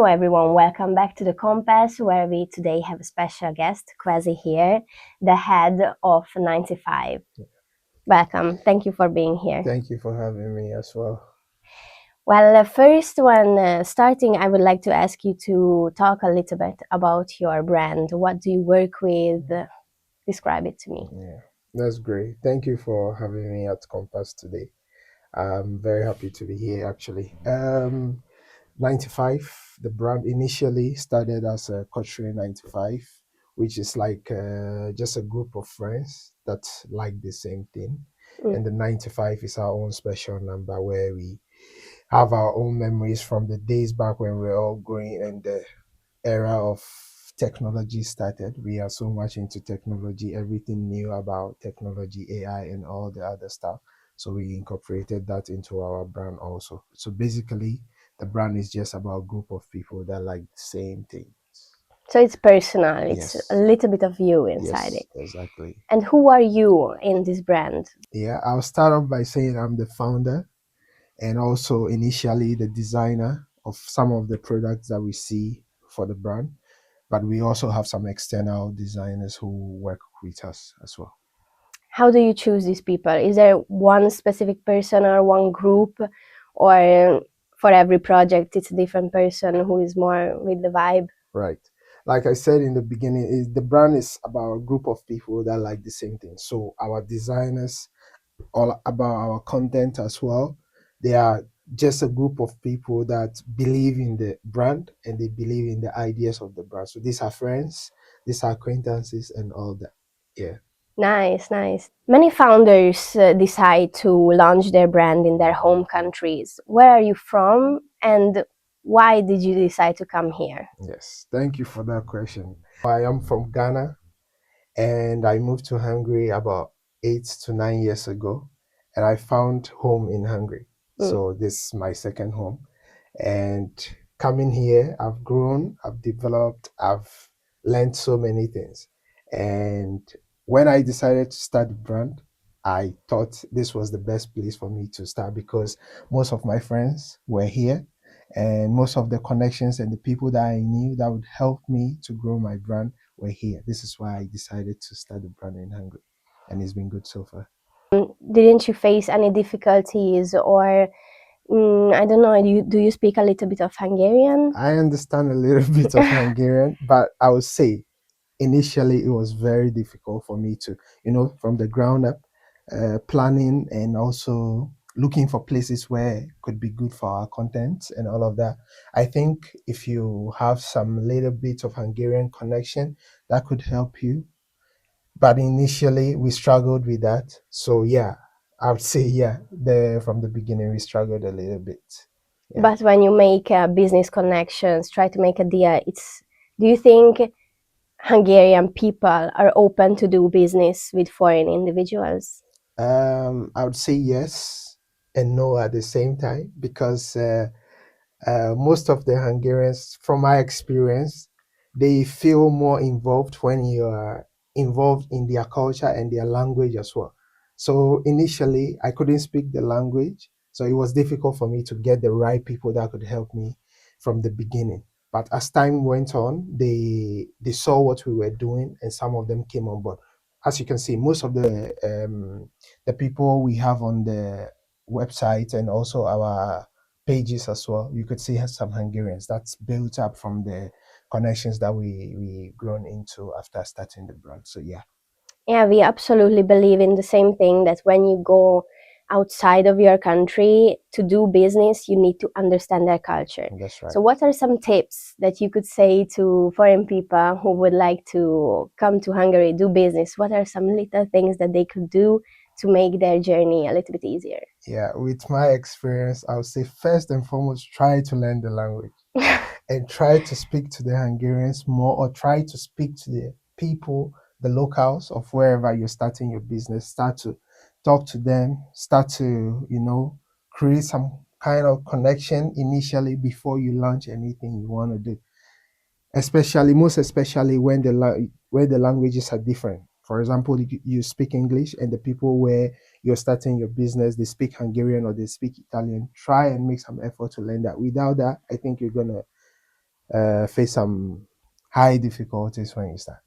Hello everyone, welcome back to The Compass, where we today have a special guest, Kwesi here, the head of 95. Welcome, thank you for being here. Thank you for having me as well. Well, first one, starting, I would like to ask you to talk a little bit about your brand. What do you work with? Describe it to me. Yeah, that's great. Thank you for having me at Compass today. I'm very happy to be here actually. 95, the brand initially started as a Country 95, which is like just a group of friends that like the same thing. And the 95 is our own special number where we have our own memories from the days back when we were all growing and the era of technology started. We are so much into technology, everything new about technology, AI, and all the other stuff. So we incorporated that into our brand also. So basically, the brand is just about a group of people that like the same things. So it's personal, it's Yes. a little bit of you inside Yes, it. exactly. And who are you in this brand? Yeah, I'll start off by saying I'm the founder and also initially the designer of some of the products that we see for the brand. But we also have some external designers who work with us as well. How do you choose these people? Is there one specific person or one group, or for every project it's a different person who is more with the vibe? Right. Like I said in the beginning, the brand is about a group of people that like the same thing. So our designers, all about our content as well, they are just a group of people that believe in the brand and they believe in the ideas of the brand. So these are friends, these are acquaintances and all that. Yeah. Nice, nice. Many founders decide to launch their brand in their home countries. Where are you from, and why did you decide to come here? Yes. Thank you for that question. I am from Ghana and I moved to Hungary about 8 to 9 years ago, and I found home in Hungary. So this is my second home, and coming here, I've grown, I've developed, I've learned so many things. And when I decided to start the brand, I thought this was the best place for me to start because most of my friends were here and most of the connections and the people that I knew that would help me to grow my brand were here. This is why I decided to start the brand in Hungary, and it's been good so far. Didn't you face any difficulties, or I don't know, do you speak a little bit of Hungarian? I understand a little bit of Hungarian, but I would say initially it was very difficult for me to, from the ground up, planning and also looking for places where it could be good for our content and all of that. I think if you have some little bit of Hungarian connection, that could help you. But initially we struggled with that. So yeah, I would say from the beginning we struggled a little bit. Yeah. But when you make business connections, try to make a deal, do you think Hungarian people are open to do business with foreign individuals? I would say yes and no at the same time because most of the Hungarians, from my experience, they feel more involved when you are involved in their culture and their language as well. So initially, I couldn't speak the language, so it was difficult for me to get the right people that could help me from the beginning. But as time went on, they saw what we were doing, and some of them came on board. As you can see, most of the people we have on the website and also our pages as well, you could see some Hungarians. That's built up from the connections that we grown into after starting the brand. So yeah. Yeah, we absolutely believe in the same thing, that when you go outside of your country to do business, you need to understand their culture. That's right. So what are some tips that you could say to foreign people who would like to come to Hungary, do business? What are some little things that they could do to make their journey a little bit easier? Yeah, with my experience, I would say first and foremost, try to learn the language and try to speak to the Hungarians more, or try to speak to the people, the locals of wherever you're starting your business. Start to talk to them, start to, create some kind of connection initially before you launch anything you want to do. Most especially when where the languages are different. For example, you speak English and the people where you're starting your business, they speak Hungarian or they speak Italian. Try and make some effort to learn that. Without that, I think you're gonna face some high difficulties when you start.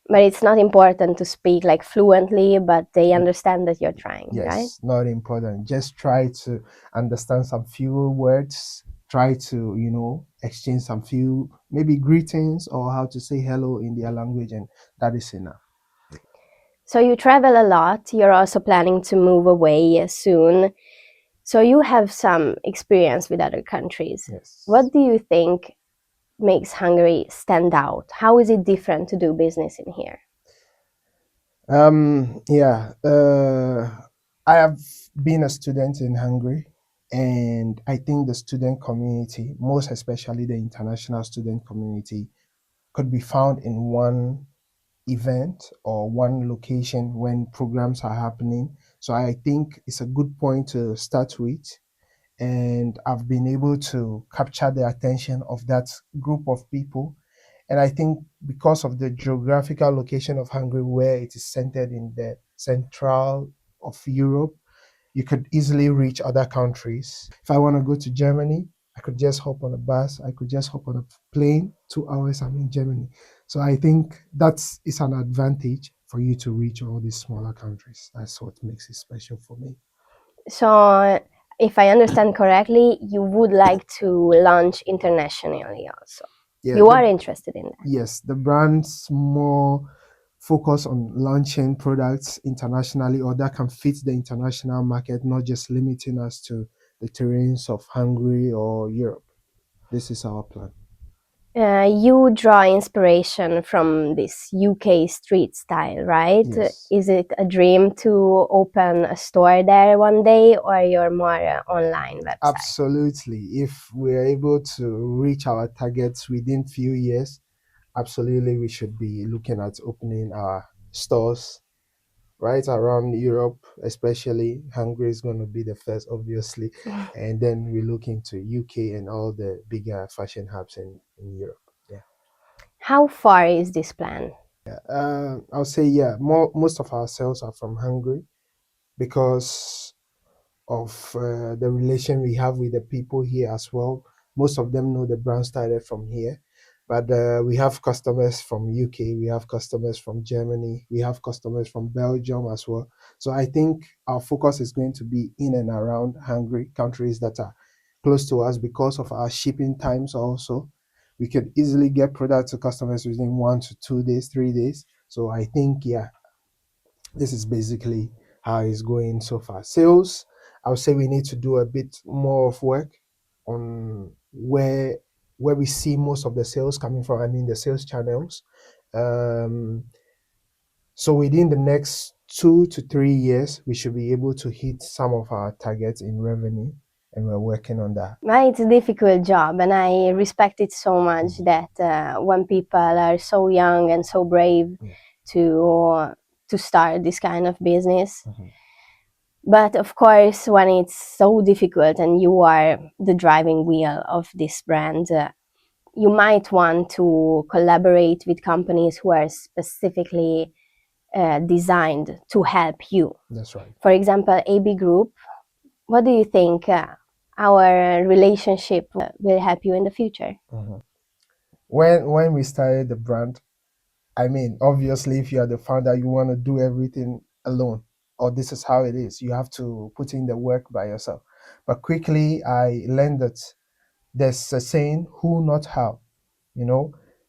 But it's not important to speak like fluently, but they understand that you're trying, right? Yes, not important. Just try to understand some few words. Try to, exchange some few, maybe greetings or how to say hello in their language, and that is enough. So you travel a lot. You're also planning to move away soon. So you have some experience with other countries. Yes. What do you think makes Hungary stand out? How is it different to do business in here? Yeah. I have been a student in Hungary, and I think the student community, most especially the international student community, could be found in one event or one location when programs are happening. So I think it's a good point to start with. And I've been able to capture the attention of that group of people. And I think because of the geographical location of Hungary, where it is centered in the central of Europe, you could easily reach other countries. If I want to go to Germany, I could just hop on a bus, I could just hop on a plane, 2 hours, I'm in Germany. So I think that's is an advantage for you to reach all these smaller countries. That's what makes it special for me. So if I understand correctly, you would like to launch internationally also. Yeah, You are interested in that. yes, the brand's more focus on launching products internationally or that can fit the international market, not just limiting us to the terrains of Hungary or Europe. This is our plan. You draw inspiration from this UK street style, right? Yes. Is it a dream to open a store there one day, or you're more online website? Absolutely. If we're able to reach our targets within few years, absolutely we should be looking at opening our stores right around Europe, especially Hungary is going to be the first, obviously, and then we look into UK and all the bigger fashion hubs in Europe. Yeah. How far is this plan? I'll say most of our sales are from Hungary because of the relation we have with the people here as well. Most of them know the brand started from here, but we have customers from UK, we have customers from Germany, we have customers from Belgium as well. So I think our focus is going to be in and around Hungary, countries that are close to us because of our shipping times also. We could easily get products to customers within 1 to 2 days, 3 days. So I think, this is basically how it's going so far. Sales, I would say we need to do a bit more of work on where we see most of the sales coming from. I mean the sales channels. Um, so within the next 2 to 3 years, we should be able to hit some of our targets in revenue, and we're working on that. It's a difficult job, and I respect it so much that when people are so young and so brave to start this kind of business. But of course, when it's so difficult and you are the driving wheel of this brand, you might want to collaborate with companies who are specifically designed to help you. That's right. For example, AB Group. What do you think our relationship will help you in the future? When we started the brand, I mean, obviously, if you are the founder, you want to do everything alone, or this is how it is. You have to put in the work by yourself. But quickly, I learned that there's a saying, who, not how. You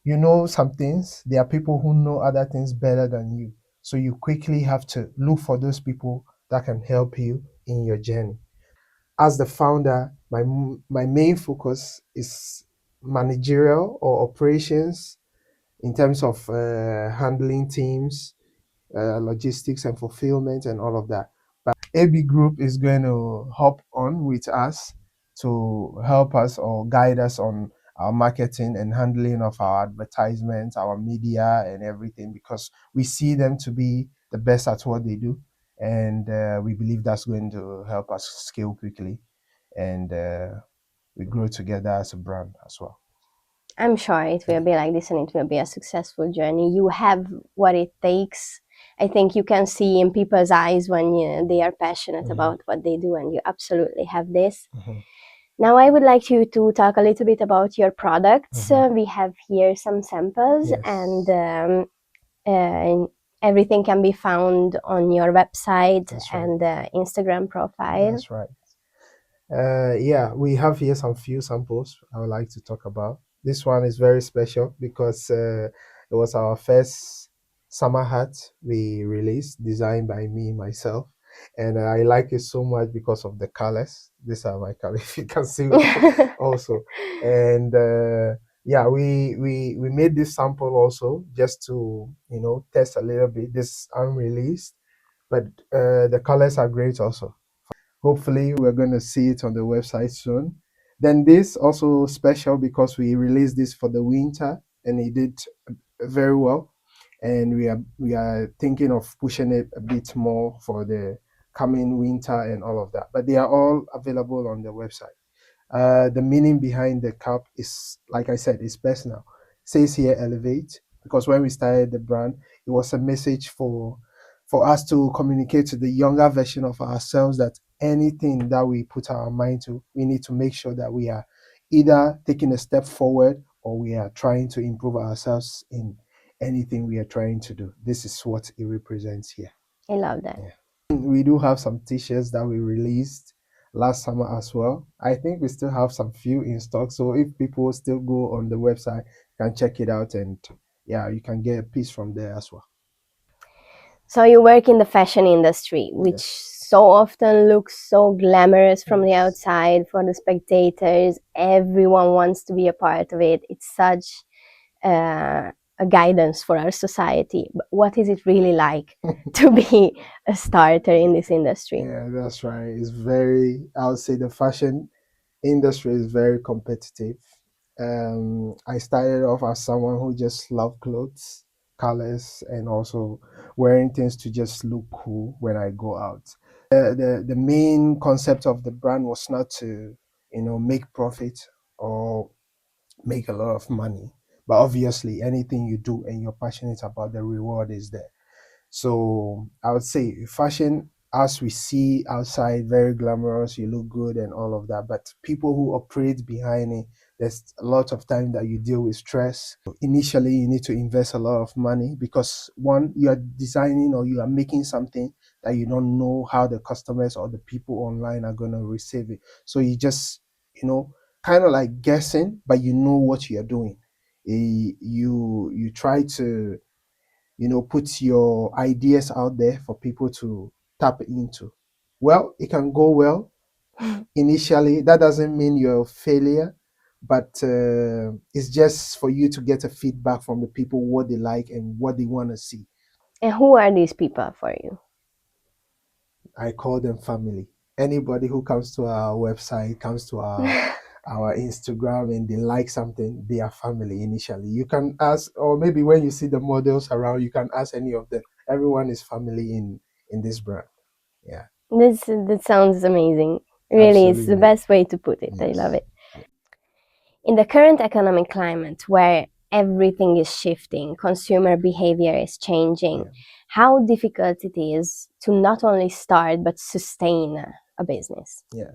know some things. There are people who know other things better than you. So you quickly have to look for those people that can help you in your journey. As the founder, my main focus is managerial or operations in terms of handling teams, logistics and fulfillment and all of that. But AB Group is going to hop on with us to help us or guide us on our marketing and handling of our advertisements, our media and everything, because we see them to be the best at what they do. And we believe that's going to help us scale quickly, and we grow together as a brand as well. I'm sure it will be like this, and it will be a successful journey. You have what it takes. I think you can see in people's eyes when they are passionate about what they do, and you absolutely have this. Now I would like you to talk a little bit about your products. We have here some samples, Yes. and everything can be found on your website and Instagram profile. That's right. Yeah, we have here some few samples I would like to talk about. This one is very special because it was our first summer hat we released, designed by me myself, and I like it so much because of the colors. These are my colors, if you can see also. And yeah, we made this sample also just to test a little bit. This unreleased, but the colors are great also. Hopefully, we're going to see it on the website soon. Then this also special because we released this for the winter and it did very well. And we are thinking of pushing it a bit more for the coming winter and all of that. But they are all available on the website. The meaning behind the cup is, like I said, is personal. It says here elevate because when we started the brand, it was a message for us to communicate to the younger version of ourselves that anything that we put our mind to, we need to make sure that we are either taking a step forward or we are trying to improve ourselves in anything we are trying to do. This is what it represents here. I love that. Yeah. We do have some t-shirts that we released last summer as well. I think we still have some few in stock. So if people still go on the website, you can check it out and yeah, you can get a piece from there as well. So you work in the fashion industry, which so often looks so glamorous from the outside for the spectators. Everyone wants to be a part of it. It's such a guidance for our society. But what is it really like to be a starter in this industry? Yeah, that's right. It's very, I would say the fashion industry is very competitive. I started off as someone who just loved clothes, colors, and also wearing things to just look cool when I go out. The main concept of the brand was not to make profit or make a lot of money, but obviously anything you do and you're passionate about, the reward is there. So I would say fashion, as we see outside, very glamorous, you look good and all of that. But people who operate behind it, there's a lot of time that you deal with stress. Initially, you need to invest a lot of money because one, you are designing or you are making something that you don't know how the customers or the people online are going to receive it. So you just, kind of like guessing, but you know what you're doing. You try to put your ideas out there for people to tap into. Well, it can go well initially. That doesn't mean you're a failure, but it's just for you to get a feedback from the people what they like and what they want to see. And who are these people for you? I call them family. Anybody who comes to our website, comes to our Instagram and they like something, they are family initially. You can ask, or maybe when you see the models around, you can ask any of them. Everyone is family in this brand. Yeah. That sounds amazing. Really, it's the Absolutely. best way to put it. I love it. In the current economic climate where everything is shifting, consumer behavior is changing, how difficult it is to not only start but sustain a business? Yeah.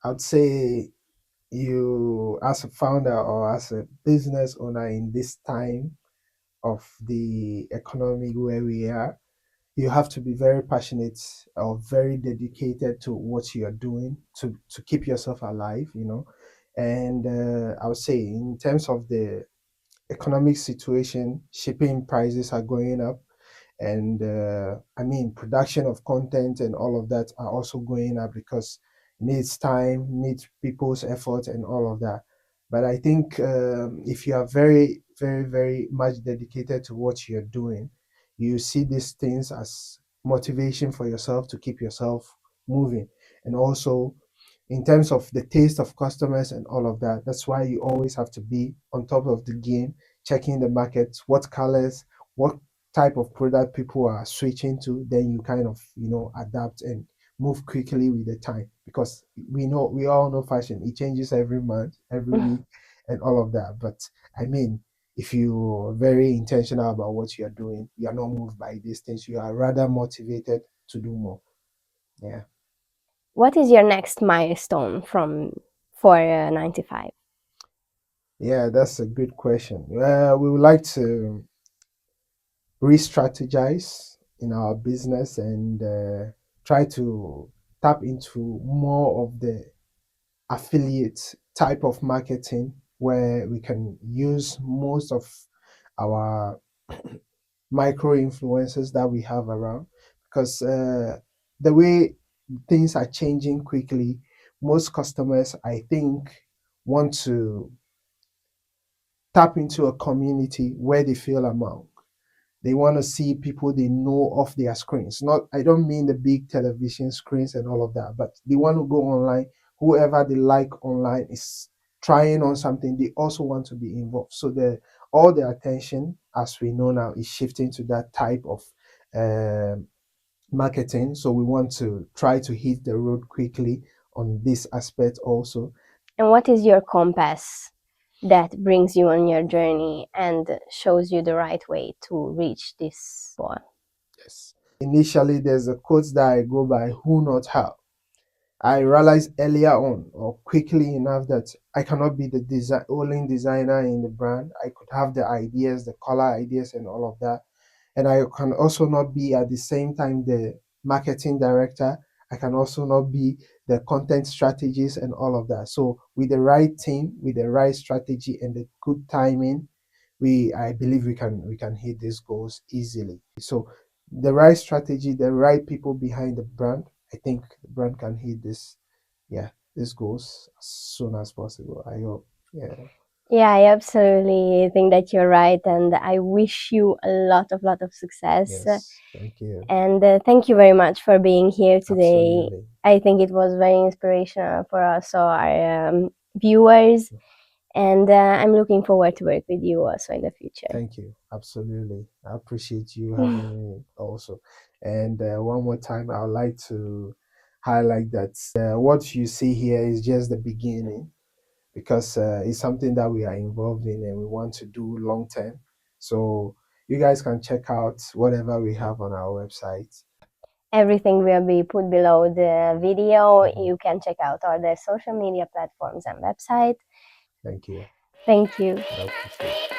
I would say you, as a founder or as a business owner in this time of the economy where we are, you have to be very passionate or very dedicated to what you are doing to keep yourself alive, And I would say, in terms of the economic situation, shipping prices are going up, and I mean, production of content and all of that are also going up because it needs time, needs people's effort, and all of that. But I think if you are very, very, very much dedicated to what you're doing, you see these things as motivation for yourself to keep yourself moving. And also, in terms of the taste of customers and all of that, that's why you always have to be on top of the game, checking the markets, what colors, what type of product people are switching to, then you kind of adapt and move quickly with the time, because we all know fashion, it changes every month, every week, and all of that. But I mean, if you're very intentional about what you're doing, you're not moved by these things, you are rather motivated to do more. Yeah. What is your next milestone for 95? Yeah, that's a good question. We would like to re-strategize in our business and try to tap into more of the affiliate type of marketing where we can use most of our micro influencers that we have around, because the way things are changing quickly, most customers, I think, want to tap into a community where they feel among. They want to see people they know off their screens. Not, I don't mean the big television screens and all of that, but they want to go online. Whoever they like online is trying on something. They also want to be involved. So all the attention, as we know now, is shifting to that type of um, marketing. So we want to try to hit the road quickly on this aspect also. And what is your compass that brings you on your journey and shows you the right way to reach this goal? Yes. Initially, there's a quote that I go by, who not how. I realized earlier on, or quickly enough, that I cannot be the only designer in the brand. I could have the ideas, the color ideas, and all of that. And I can also not be at the same time the marketing director. I can also not be the content strategist and all of that. So with the right team, with the right strategy and the good timing, I believe we can hit these goals easily. So the right strategy, the right people behind the brand, I think the brand can hit these goals as soon as possible. I hope. Yeah. Yeah, I absolutely think that you're right, and I wish you a lot of success. Yes. Thank you. And thank you very much for being here today. Absolutely. I think it was very inspirational for us, our viewers, and I'm looking forward to work with you also in the future. Thank you. Absolutely. I appreciate you having me also. And one more time, I would like to highlight that what you see here is just the beginning, because it's something that we are involved in and we want to do long term. So you guys can check out whatever we have on our website. Everything will be put below the video. Mhm. You can check out all the social media platforms and website. Thank you. Thank you. I appreciate it.